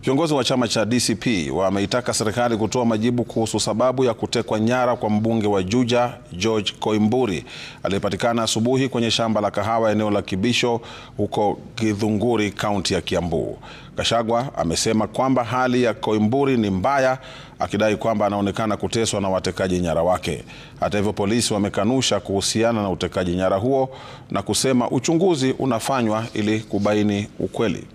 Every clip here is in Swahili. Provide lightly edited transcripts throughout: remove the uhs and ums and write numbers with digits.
Viongozi wa chama cha DCP wameitaka serikali kutoa majibu kuhusu sababu ya kutekwa nyara kwa mbunge wa Juja George Koimburi aliyepatikana asubuhi kwenye shamba la kahawa eneo la Kibisho huko Githunguri, kaunti ya Kiambu. Gachagua amesema kwamba hali ya Koimburi ni mbaya, akidai kwamba anaonekana kuteswa na watekaji nyara wake. Hata hivyo, polisi wamekanusha kuhusiana na utekaji nyara huo na kusema uchunguzi unafanywa ili kubaini ukweli.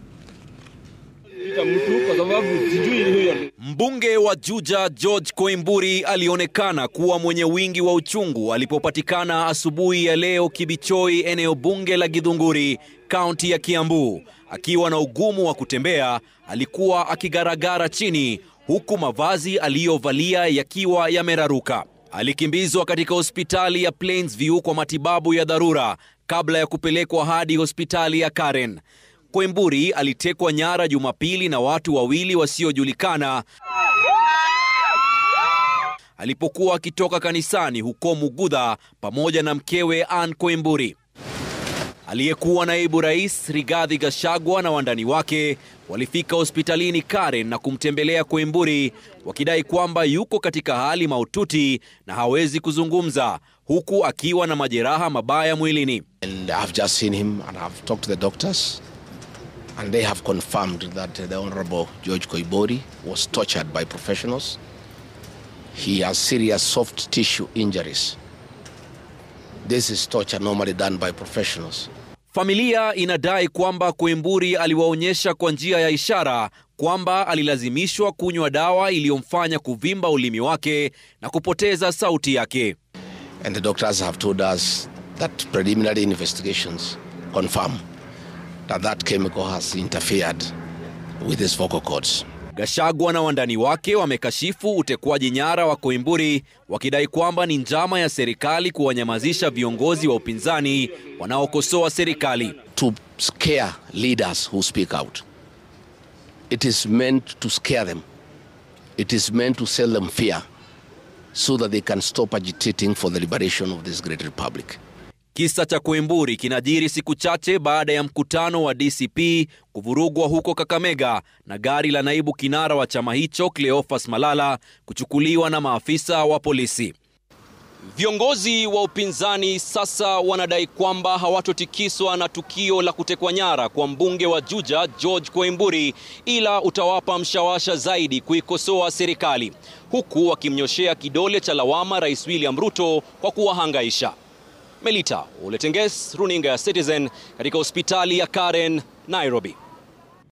Mbunge wa Juja George Koimburi alionekana kuwa mwenye wingi wa uchungu alipopatikana asubuhi ya leo Kibichoi, eneo bunge la Githunguri, kaunti ya Kiambu. Akiwa na ugumu wa kutembea, alikuwa akigaragara chini huku mavazi aliyovalia yakiwa yameraruka. Alikimbizwa katika hospitali ya Plainsview kwa matibabu ya dharura kabla ya kupelekwa hadi hospitali ya Karen. Koimburi alitekwa nyara Jumapili na watu wawili wasiojulikana alipokuwa akitoka kanisani huko Mugudha pamoja na mkewe Ann Koimburi. Aliyekuwa naibu rais Rigathi Gachagua na wandani wake walifika hospitalini Karen na kumtembelea Koimburi, wakidai kwamba yuko katika hali mahututi na hawezi kuzungumza, huku akiwa na majeraha mabaya mwilini. And I've just seen him and I've talked to the doctors, and they have confirmed that the Honorable George Koimburi was tortured by professionals. He has serious soft tissue injuries. This is torture normally done by professionals. Familia inadai kwamba Koimburi aliwaonyesha kwa njia ya ishara kwamba alilazimishwa kunywa dawa iliyomfanya kuvimba ulimi wake na kupoteza sauti yake. And the doctors have told us that preliminary investigations confirm that chemical has interfered with his vocal cords. Gachagua na wandani wake wamekashifu utekwaji nyara wa Koimburi, wakidai kwamba ni njama ya serikali kuwanyamazisha viongozi wa upinzani wanaokosoa serikali. To scare leaders who speak out. It is meant to scare them. It is meant to sell them fear so that they can stop agitating for the liberation of this great republic. Kisa cha Koimburi kinajiri siku chache baada ya mkutano wa DCP kuvurugwa huko Kakamega na gari la naibu kinara wa chama hicho Cleophas Malala kuchukuliwa na maafisa wa polisi. Viongozi wa upinzani sasa wanadai kwamba hawatotikiswa na tukio la kutekwa nyara kwa mbunge wa Juja George Koimburi, ila utawapa mshawasha zaidi kuikosoa serikali, huku wakimnyoshea kidole cha lawama Rais William Ruto kwa kuwahangaisha. Melita Oletenges, runinga ya Citizen, katika hospitali ya Karen, Nairobi.